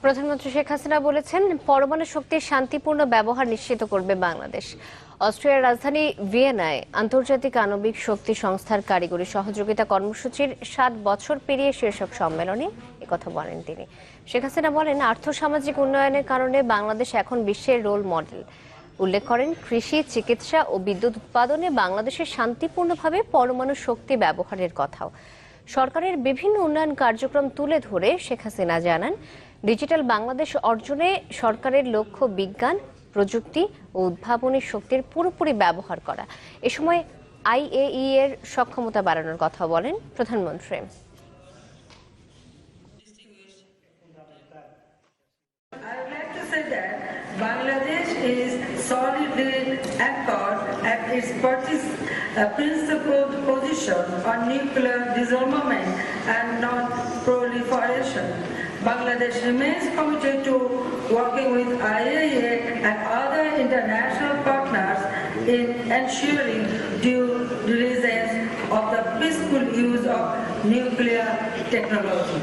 প্রধানমন্ত্রী শেখ হাসিনা বলেছেন, পরমাণু শক্তির শান্তিপূর্ণ ব্যবহার নিশ্চিত করবে বাংলাদেশ। অস্ট্রিয়ার রাজধানী ভিয়েনায় আন্তর্জাতিক আণবিক শক্তি সংস্থার কারিগরি সহযোগিতা কর্মসূচির 7 বছর পেরিয়ে শীর্ষক সম্মেলনে একথা বলেন তিনি। শেখ হাসিনা বলেন, আর্থসামাজিক উন্নয়নের কারণে বাংলাদেশ এখন বিশ্বের রোল মডেল। উল্লেখ করেন, কৃষি, চিকিৎসা ও বিদ্যুৎ উৎপাদনে বাংলাদেশের শান্তিপূর্ণভাবে পরমাণু শক্তি ব্যবহারের কথাও। সরকারের বিভিন্ন উন্নয়ন কার্যক্রম তুলে ধরে শেখ হাসিনা জানান, ডিজিটাল বাংলাদেশ অর্জনে সরকারের লক্ষ্য বিজ্ঞান, প্রযুক্তি ও উদ্ভাবনী শক্তির পুরোপুরি ব্যবহার করা। এ সময় IAEA এর সক্ষমতা বাড়ানোর কথা বলেন প্রধানমন্ত্রী। Bangladesh is solidly anchored at its principled position on nuclear disarmament and non-proliferation. Bangladesh remains committed to working with IAEA and other international partners in ensuring due diligence of the peaceful use of nuclear technology.